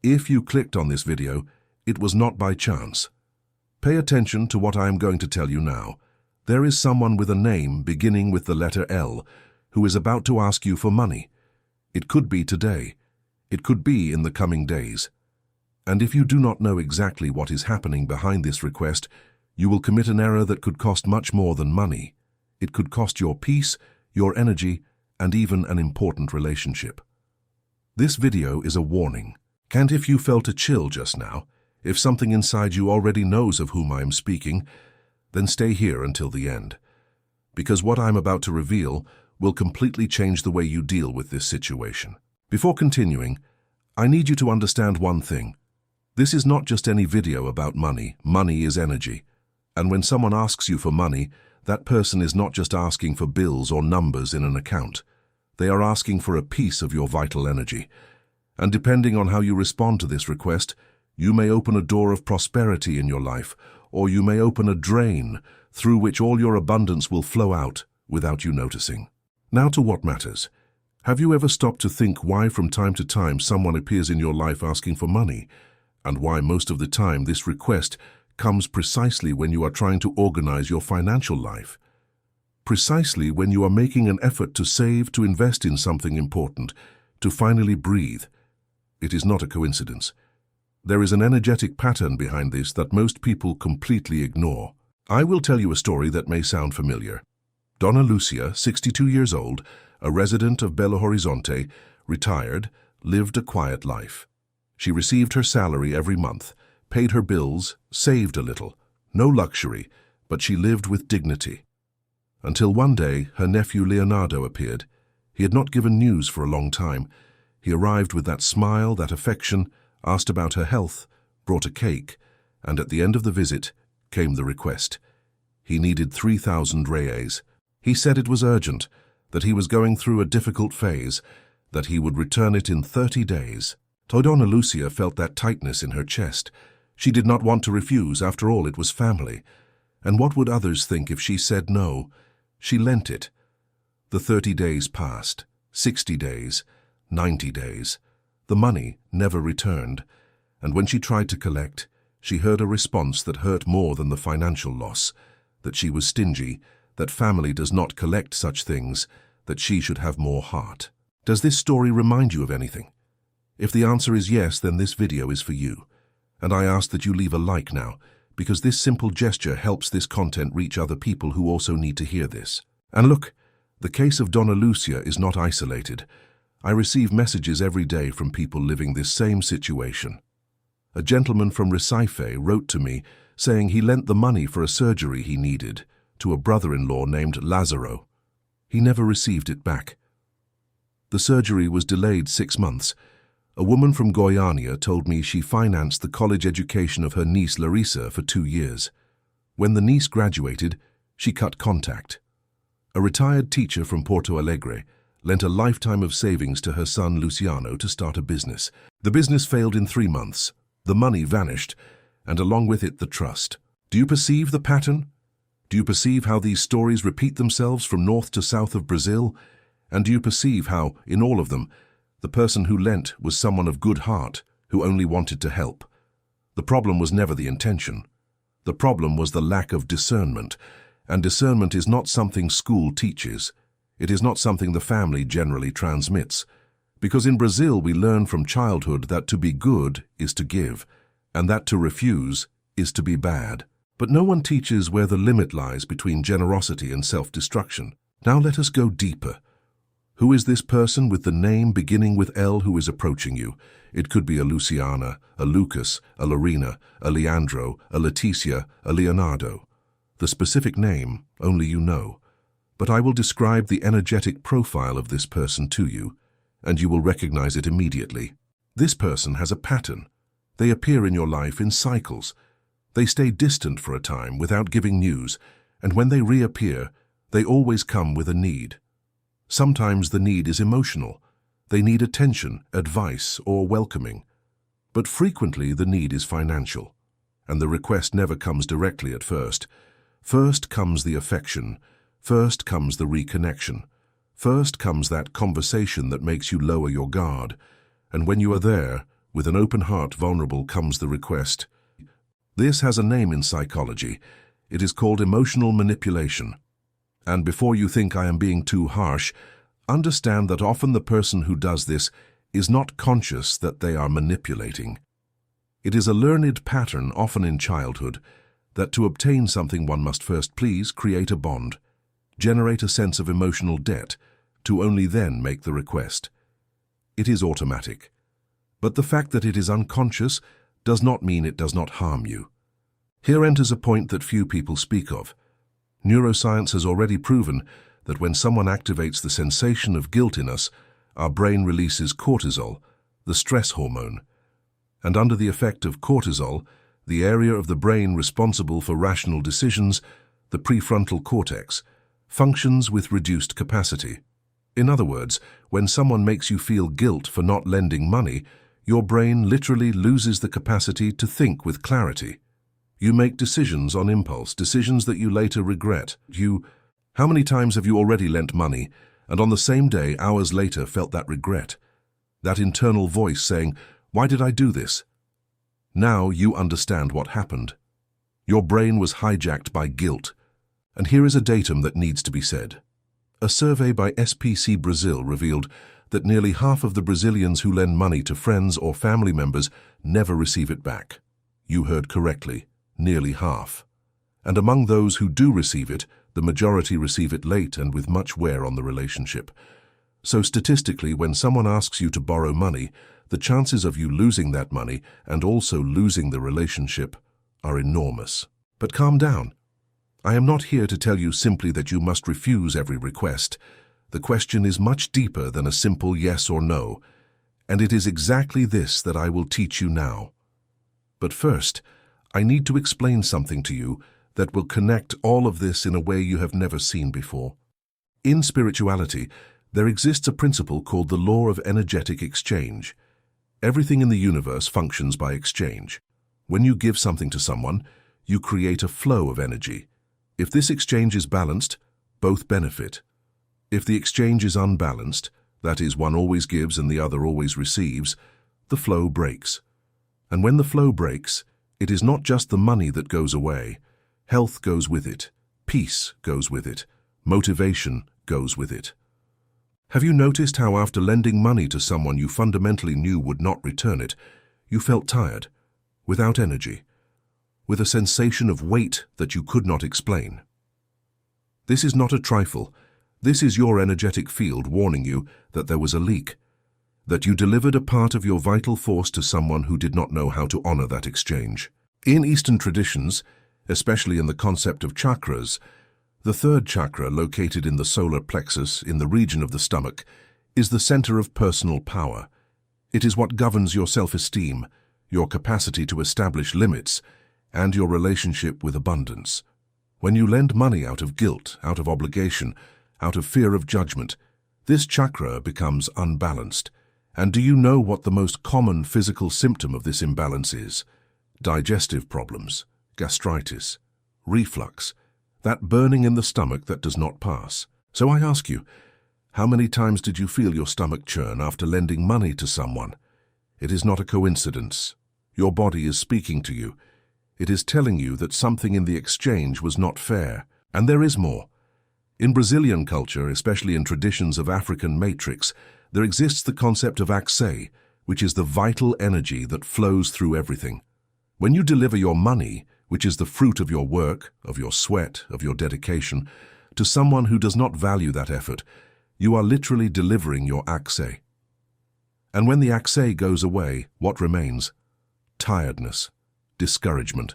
If you clicked on this video, it was not by chance. Pay attention to what I am going to tell you now. There is someone with a name beginning with the letter L who is about to ask you for money. It could be today. It could be in the coming days. And if you do not know exactly what is happening behind this request, you will commit an error that could cost much more than money. It could cost your peace, your energy, and even an important relationship. This video is a warning. And if you felt a chill just now, if something inside you already knows of whom I am speaking, then stay here until the end. Because what I'm about to reveal will completely change the way you deal with this situation. Before continuing, I need you to understand one thing. This is not just any video about money. Money is energy. And when someone asks you for money, that person is not just asking for bills or numbers in an account. They are asking for a piece of your vital energy. And depending on how you respond to this request, you may open a door of prosperity in your life, or you may open a drain through which all your abundance will flow out without you noticing. Now to what matters. Have you ever stopped to think why from time to time someone appears in your life asking for money, and why most of the time this request comes precisely when you are trying to organize your financial life? Precisely when you are making an effort to save, to invest in something important, to finally breathe. It is not a coincidence. There is an energetic pattern behind this that most people completely ignore. I will tell you a story that may sound familiar. Donna Lucia, 62 years old, a resident of Belo Horizonte, retired, lived a quiet life. She received her salary every month, paid her bills, saved a little. No luxury, but she lived with dignity. Until one day, her nephew Leonardo appeared. He had not given news for a long time. He arrived with that smile, that affection, asked about her health, brought a cake, and at the end of the visit came the request. He needed 3,000 reais. He said it was urgent, that he was going through a difficult phase, that he would return it in 30 days. Donna Lucia felt that tightness in her chest. She did not want to refuse, after all it was family. And what would others think if she said no? She lent it. The 30 days passed, 60 days, 90 days. The money never returned, and when she tried to collect, she heard a response that hurt more than the financial loss, that she was stingy, that family does not collect such things, that she should have more heart. Does this story remind you of anything? If the answer is yes, then this video is for you. And I ask that you leave a like now, because this simple gesture helps this content reach other people who also need to hear this. And look, the case of Donna Lucia is not isolated. I receive messages every day from people living this same situation. A gentleman from Recife wrote to me saying he lent the money for a surgery he needed to a brother-in-law named Lazaro. He never received it back. The surgery was delayed 6 months. A woman from Goiânia told me she financed the college education of her niece Larissa for 2 years. When the niece graduated, she cut contact. A retired teacher from Porto Alegre lent a lifetime of savings to her son Luciano to start a business. The business failed in 3 months. The money vanished, and along with it the trust. Do you perceive the pattern? Do you perceive how these stories repeat themselves from north to south of Brazil? And do you perceive how, in all of them, the person who lent was someone of good heart, who only wanted to help? The problem was never the intention. The problem was the lack of discernment, and discernment is not something school teaches. It is not something the family generally transmits. Because in Brazil we learn from childhood that to be good is to give, and that to refuse is to be bad. But no one teaches where the limit lies between generosity and self-destruction. Now let us go deeper. Who is this person with the name beginning with L who is approaching you? It could be a Luciana, a Lucas, a Lorena, a Leandro, a Leticia, a Leonardo. The specific name only you know. But I will describe the energetic profile of this person to you, and you will recognize it immediately. This person has a pattern. They appear in your life in cycles. They stay distant for a time without giving news, and when they reappear, they always come with a need. Sometimes the need is emotional. They need attention, advice, or welcoming. But frequently the need is financial, and the request never comes directly at first. First comes the affection. First comes the reconnection. First comes that conversation that makes you lower your guard. And when you are there, With an open heart vulnerable comes the request. This has a name in psychology. It is called emotional manipulation. And before you think I am being too harsh, understand that often the person who does this is not conscious that they are manipulating. It is a learned pattern, often in childhood, that to obtain something one must first please create a bond, generate a sense of emotional debt, to only then make the request. It is automatic. But the fact that it is unconscious does not mean it does not harm you. Here enters a point that few people speak of. Neuroscience has already proven that when someone activates the sensation of guilt in us, our brain releases cortisol, the stress hormone. And under the effect of cortisol, the area of the brain responsible for rational decisions, the prefrontal cortex, functions with reduced capacity. In other words, when someone makes you feel guilt for not lending money, your brain literally loses the capacity to think with clarity. You make decisions on impulse, decisions that you later regret. How many times have you already lent money, and on the same day, hours later, felt that regret? That internal voice saying, "Why did I do this?" Now you understand what happened. Your brain was hijacked by guilt. And here is a datum that needs to be said. A survey by SPC Brazil revealed that nearly half of the Brazilians who lend money to friends or family members never receive it back. You heard correctly, nearly half. And among those who do receive it, the majority receive it late and with much wear on the relationship. So statistically, when someone asks you to borrow money, the chances of you losing that money and also losing the relationship are enormous. But calm down. I am not here to tell you simply that you must refuse every request. The question is much deeper than a simple yes or no, and it is exactly this that I will teach you now. But first, I need to explain something to you that will connect all of this in a way you have never seen before. In spirituality, there exists a principle called the law of energetic exchange. Everything in the universe functions by exchange. When you give something to someone, you create a flow of energy. If this exchange is balanced, both benefit. If the exchange is unbalanced, that is, one always gives and the other always receives, the flow breaks. And when the flow breaks, it is not just the money that goes away. Health goes with it. Peace goes with it. Motivation goes with it. Have you noticed how after lending money to someone you fundamentally knew would not return it, you felt tired, without energy, with a sensation of weight that you could not explain? This is not a trifle. This is your energetic field warning you that there was a leak, that you delivered a part of your vital force to someone who did not know how to honor that exchange. In Eastern traditions, especially in the concept of chakras, the third chakra, located in the solar plexus in the region of the stomach, is the center of personal power. It is what governs your self-esteem, your capacity to establish limits, and your relationship with abundance. When you lend money out of guilt, out of obligation, out of fear of judgment, this chakra becomes unbalanced. And do you know what the most common physical symptom of this imbalance is? Digestive problems, gastritis, reflux, that burning in the stomach that does not pass. So I ask you, how many times did you feel your stomach churn after lending money to someone? It is not a coincidence. Your body is speaking to you. It is telling you that something in the exchange was not fair. And there is more. In Brazilian culture, especially in traditions of African matrix, there exists the concept of axé, which is the vital energy that flows through everything. When you deliver your money, which is the fruit of your work, of your sweat, of your dedication, to someone who does not value that effort, you are literally delivering your axé. And when the axé goes away, what remains? Tiredness, discouragement.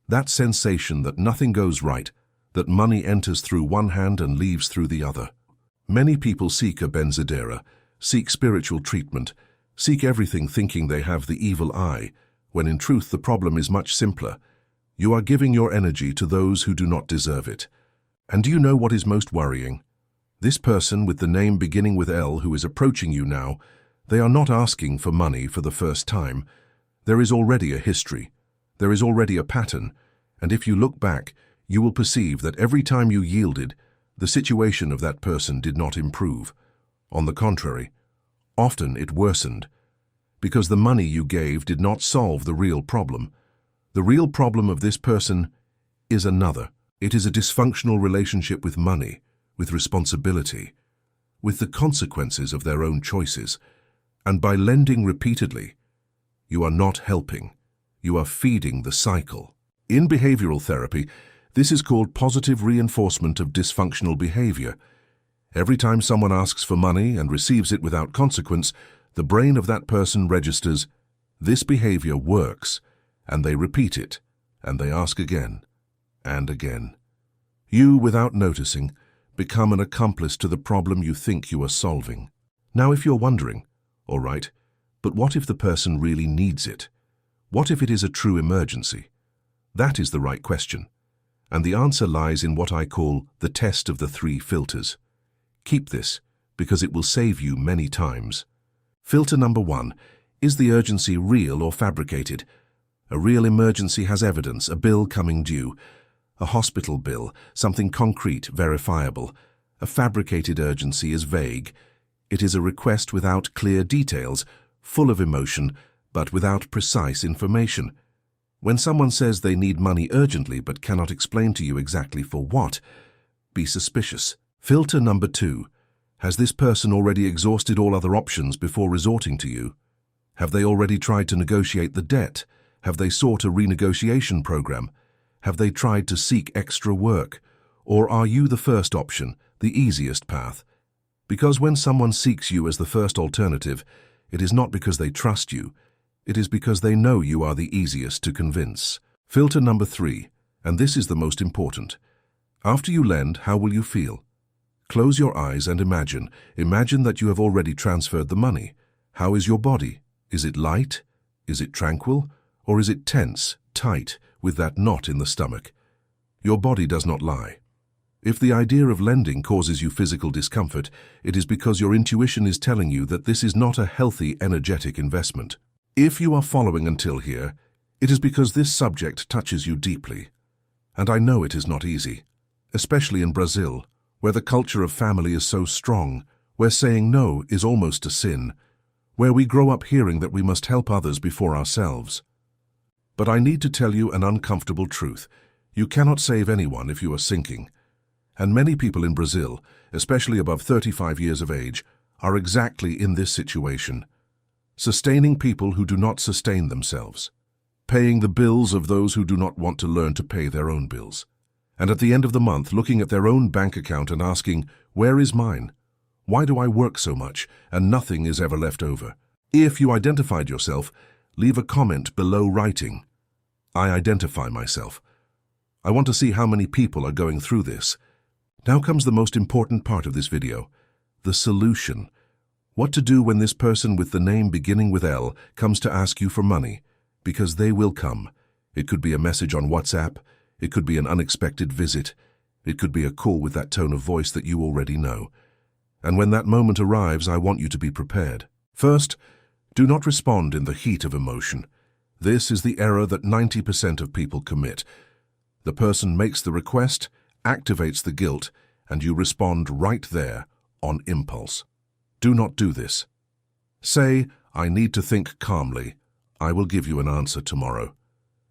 That sensation that nothing goes right, that money enters through one hand and leaves through the other. Many people seek a benzadeira, seek spiritual treatment, seek everything thinking they have the evil eye, when in truth the problem is much simpler. You are giving your energy to those who do not deserve it. And do you know what is most worrying? This person with the name beginning with L who is approaching you now, they are not asking for money for the first time. There is already a history. There is already a pattern. And if you look back, you will perceive that every time you yielded, the situation of that person did not improve. On the contrary, often it worsened. because the money you gave did not solve the real problem. The real problem of this person is another. It is a dysfunctional relationship with money, with responsibility, with the consequences of their own choices. And by lending repeatedly, you are not helping. You are feeding the cycle. In behavioral therapy, this is called positive reinforcement of dysfunctional behavior. Every time someone asks for money and receives it without consequence, the brain of that person registers, "This behavior works," and they repeat it, and they ask again and again. You, without noticing, become an accomplice to the problem you think you are solving. Now, if you're wondering, all right, but what if the person really needs it? What if it is a true emergency? That is the right question. And the answer lies in what I call the test of the 3 filters. Keep this, because it will save you many times. Filter number 1. Is the urgency real or fabricated? A real emergency has evidence, a bill coming due, a hospital bill, something concrete, verifiable. A fabricated urgency is vague. It is a request without clear details, full of emotion, but without precise information. When someone says they need money urgently but cannot explain to you exactly for what, be suspicious. Filter number 2. Has this person already exhausted all other options before resorting to you? Have they already tried to negotiate the debt? Have they sought a renegotiation program? Have they tried to seek extra work? Or are you the first option, the easiest path? Because when someone seeks you as the first alternative, it is not because they trust you. It is because they know you are the easiest to convince. Filter number 3, and this is the most important. After you lend, how will you feel? Close your eyes and imagine. Imagine that you have already transferred the money. How is your body? Is it light? Is it tranquil? Or is it tense, tight, with that knot in the stomach? Your body does not lie. If the idea of lending causes you physical discomfort, it is because your intuition is telling you that this is not a healthy, energetic investment. If you are following until here, it is because this subject touches you deeply. And I know it is not easy, especially in Brazil, where the culture of family is so strong, where saying no is almost a sin, where we grow up hearing that we must help others before ourselves. But I need to tell you an uncomfortable truth. You cannot save anyone if you are sinking. And many people in Brazil, especially above 35 years of age, are exactly in this situation. Sustaining people who do not sustain themselves. Paying the bills of those who do not want to learn to pay their own bills. And at the end of the month, looking at their own bank account and asking, "Where is mine? Why do I work so much and nothing is ever left over?" If you identified yourself, leave a comment below writing, "I identify myself." I want to see how many people are going through this. Now comes the most important part of this video, the solution. What to do when this person with the name beginning with L comes to ask you for money, because they will come. It could be a message on WhatsApp, it could be an unexpected visit, it could be a call with that tone of voice that you already know. And when that moment arrives, I want you to be prepared. First, do not respond in the heat of emotion. This is the error that 90% of people commit. The person makes the request, activates the guilt, and you respond right there, on impulse. Do not do this. Say, "I need to think calmly. I will give you an answer tomorrow."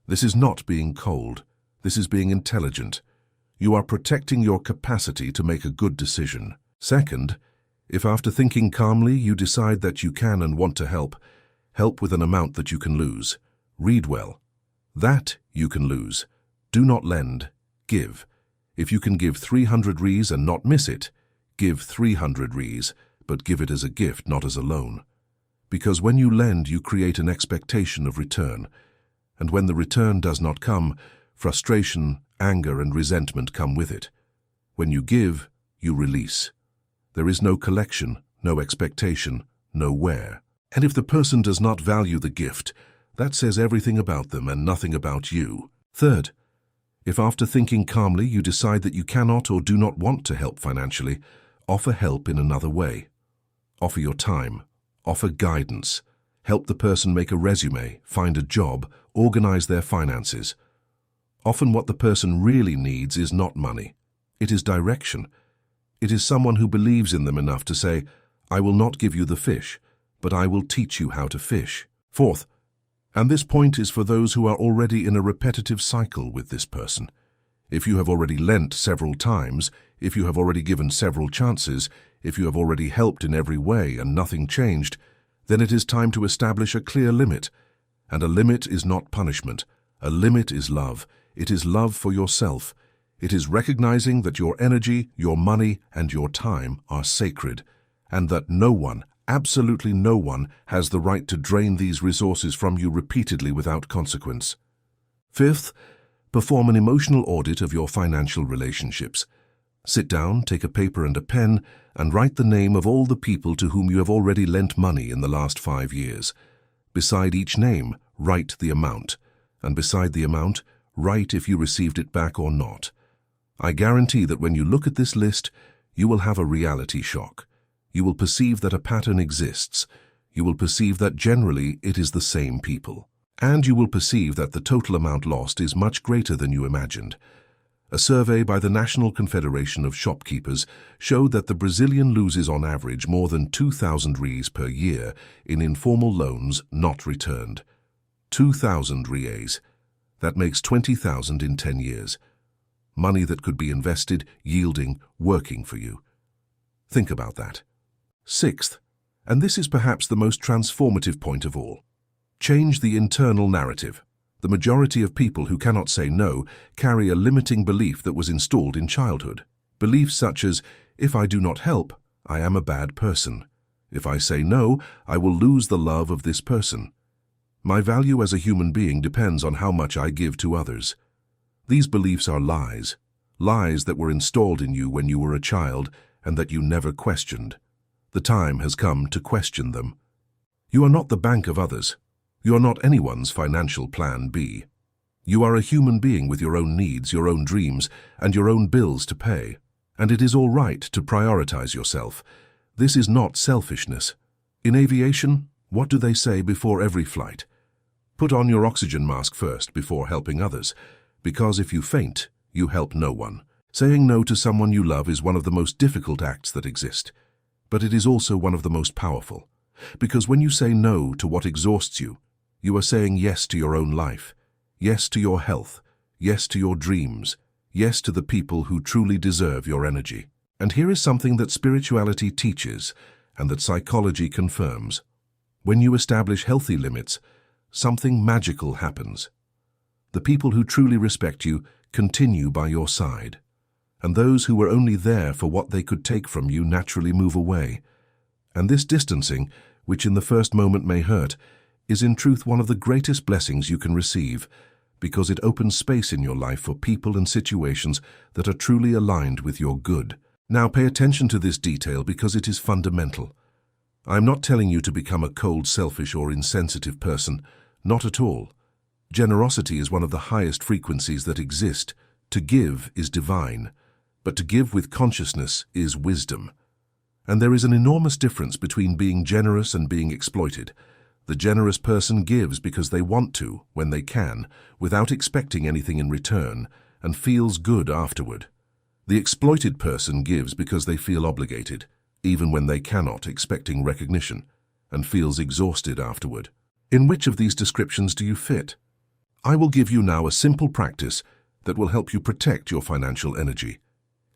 This is not being cold. This is being intelligent. You are protecting your capacity to make a good decision. Second, if after thinking calmly you decide that you can and want to help with an amount that you can lose, read well. That you can lose. Do not lend, give. If you can give 300 Rs and not miss it, give 300 Rs, but give it as a gift, not as a loan. Because when you lend, you create an expectation of return. And when the return does not come, frustration, anger, and resentment come with it. When you give, you release. There is no collection, no expectation, no where. And if the person does not value the gift, that says everything about them and nothing about you. Third, if after thinking calmly you decide that you cannot or do not want to help financially, offer help in another way. Offer your time, offer guidance, help the person make a resume, find a job, organize their finances. Often what the person really needs is not money. It is direction. It is someone who believes in them enough to say, "I will not give you the fish, but I will teach you how to fish. Fourth, and this point is for those who are already in a repetitive cycle with this person. If you have already lent several times, if you have already given several chances, if you have already helped in every way and nothing changed, then it is time to establish a clear limit. And a limit is not punishment. A limit is love. It is love for yourself. It is recognizing that your energy, your money, and your time are sacred, and that no one, absolutely no one, has the right to drain these resources from you repeatedly without consequence. Fifth, perform an emotional audit of your financial relationships. Sit down, take a paper and a pen, and write the name of all the people to whom you have already lent money in the last 5 years. Beside each name, write the amount, and beside the amount, write if you received it back or not. I guarantee that when you look at this list, you will have a reality shock. You will perceive that a pattern exists. You will perceive that generally it is the same people. And you will perceive that the total amount lost is much greater than you imagined. A survey by the National Confederation of Shopkeepers showed that the Brazilian loses on average more than 2,000 reais per year in informal loans not returned. 2,000 reais. That makes 20,000 in 10 years. Money that could be invested, yielding, working for you. Think about that. Sixth, and this is perhaps the most transformative point of all, change the internal narrative. The majority of people who cannot say no carry a limiting belief that was installed in childhood. Beliefs such as, if I do not help, I am a bad person. If I say no, I will lose the love of this person. My value as a human being depends on how much I give to others. These beliefs are lies, lies that were installed in you when you were a child and that you never questioned. The time has come to question them. You are not the bank of others. You are not anyone's financial plan B. You are a human being with your own needs, your own dreams, and your own bills to pay. And it is all right to prioritize yourself. This is not selfishness. In aviation, what do they say before every flight? Put on your oxygen mask first before helping others. Because if you faint, you help no one. Saying no to someone you love is one of the most difficult acts that exist. But it is also one of the most powerful. Because when you say no to what exhausts you, you are saying yes to your own life, yes to your health, yes to your dreams, yes to the people who truly deserve your energy. And here is something that spirituality teaches and that psychology confirms. When you establish healthy limits, something magical happens. The people who truly respect you continue by your side, and those who were only there for what they could take from you naturally move away. And this distancing, which in the first moment may hurt, is in truth one of the greatest blessings you can receive, because it opens space in your life for people and situations that are truly aligned with your good. Now pay attention to this detail because it is fundamental. I am not telling you to become a cold, selfish, or insensitive person. Not at all. Generosity is one of the highest frequencies that exist. To give is divine, but to give with consciousness is wisdom. And there is an enormous difference between being generous and being exploited. The generous person gives because they want to, when they can, without expecting anything in return, and feels good afterward. The exploited person gives because they feel obligated, even when they cannot, expecting recognition, and feels exhausted afterward. In which of these descriptions do you fit? I will give you now a simple practice that will help you protect your financial energy.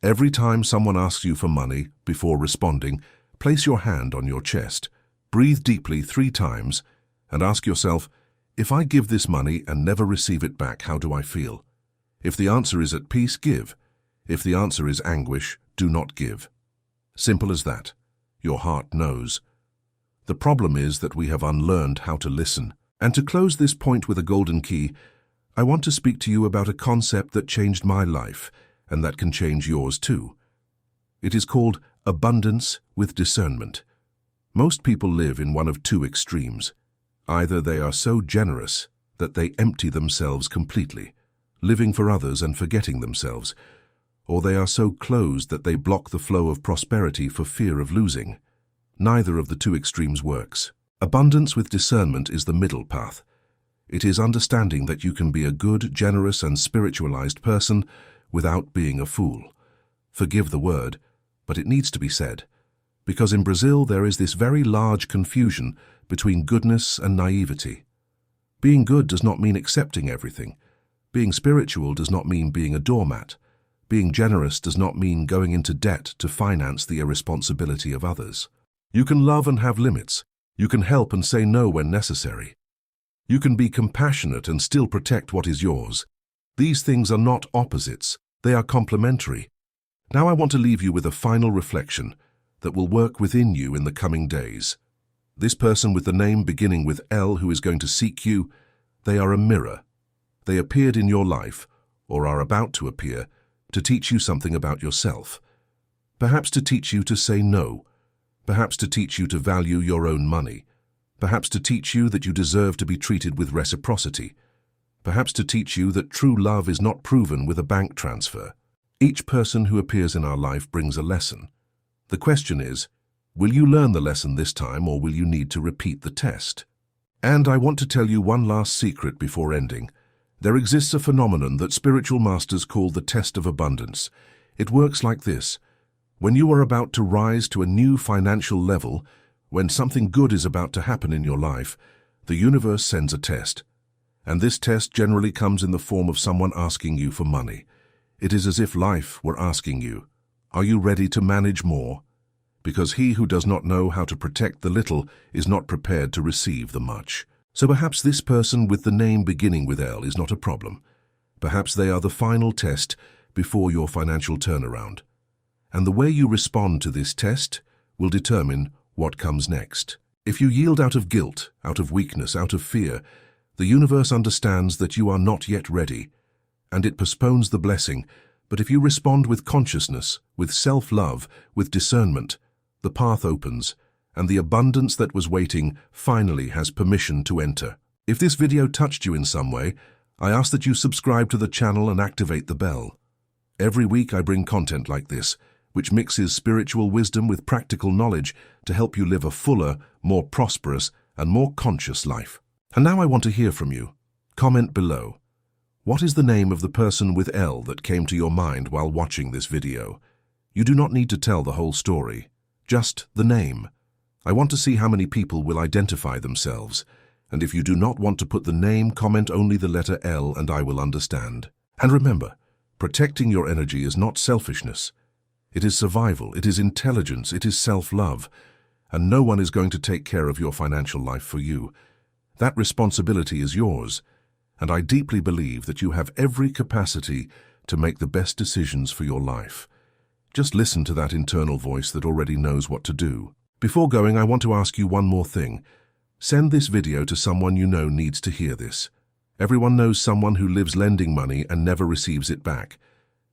Every time someone asks you for money, before responding, place your hand on your chest, breathe deeply 3 times, and ask yourself, if I give this money and never receive it back, how do I feel? If the answer is at peace, give. If the answer is anguish, do not give. Simple as that. Your heart knows. The problem is that we have unlearned how to listen. And to close this point with a golden key, I want to speak to you about a concept that changed my life and that can change yours too. It is called abundance with discernment. Most people live in one of 2 extremes. Either they are so generous that they empty themselves completely, living for others and forgetting themselves, or they are so closed that they block the flow of prosperity for fear of losing. Neither of the 2 extremes works. Abundance with discernment is the middle path. It is understanding that you can be a good, generous, and spiritualized person without being a fool. Forgive the word, but it needs to be said. Because in Brazil there is this very large confusion between goodness and naivety. Being good does not mean accepting everything. Being spiritual does not mean being a doormat. Being generous does not mean going into debt to finance the irresponsibility of others. You can love and have limits. You can help and say no when necessary. You can be compassionate and still protect what is yours. These things are not opposites, they are complementary. Now I want to leave you with a final reflection that will work within you in the coming days. This person with the name beginning with L who is going to seek you, they are a mirror. They appeared in your life, or are about to appear, to teach you something about yourself. Perhaps to teach you to say no. Perhaps to teach you to value your own money. Perhaps to teach you that you deserve to be treated with reciprocity. Perhaps to teach you that true love is not proven with a bank transfer. Each person who appears in our life brings a lesson. The question is, will you learn the lesson this time or will you need to repeat the test? And I want to tell you one last secret before ending. There exists a phenomenon that spiritual masters call the test of abundance. It works like this. When you are about to rise to a new financial level, when something good is about to happen in your life, the universe sends a test. And this test generally comes in the form of someone asking you for money. It is as if life were asking you, are you ready to manage more? Because he who does not know how to protect the little is not prepared to receive the much. So perhaps this person with the name beginning with L is not a problem. Perhaps they are the final test before your financial turnaround. And the way you respond to this test will determine what comes next. If you yield out of guilt, out of weakness, out of fear, the universe understands that you are not yet ready, and it postpones the blessing. But if you respond with consciousness, with self-love, with discernment, the path opens, and the abundance that was waiting finally has permission to enter. If this video touched you in some way, I ask that you subscribe to the channel and activate the bell. Every week I bring content like this, which mixes spiritual wisdom with practical knowledge to help you live a fuller, more prosperous, and more conscious life. And now I want to hear from you. Comment below. What is the name of the person with L that came to your mind while watching this video? You do not need to tell the whole story, just the name. I want to see how many people will identify themselves. And if you do not want to put the name, comment only the letter L and I will understand. And remember, protecting your energy is not selfishness. It is survival, it is intelligence, it is self-love. And no one is going to take care of your financial life for you. That responsibility is yours. And I deeply believe that you have every capacity to make the best decisions for your life. Just listen to that internal voice that already knows what to do. Before going, I want to ask you one more thing. Send this video to someone you know needs to hear this. Everyone knows someone who lives lending money and never receives it back.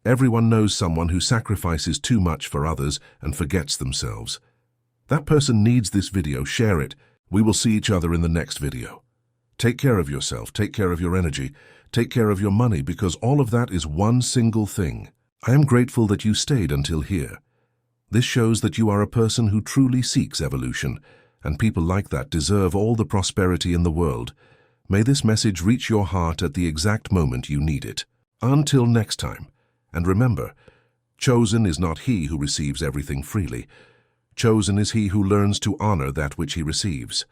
Everyone knows someone who sacrifices too much for others and forgets themselves. That person needs this video. Share it. We will see each other in the next video. Take care of yourself, take care of your energy, take care of your money, because all of that is one single thing. I am grateful that you stayed until here. This shows that you are a person who truly seeks evolution, and people like that deserve all the prosperity in the world. May this message reach your heart at the exact moment you need it. Until next time. And remember, chosen is not he who receives everything freely. Chosen is he who learns to honor that which he receives.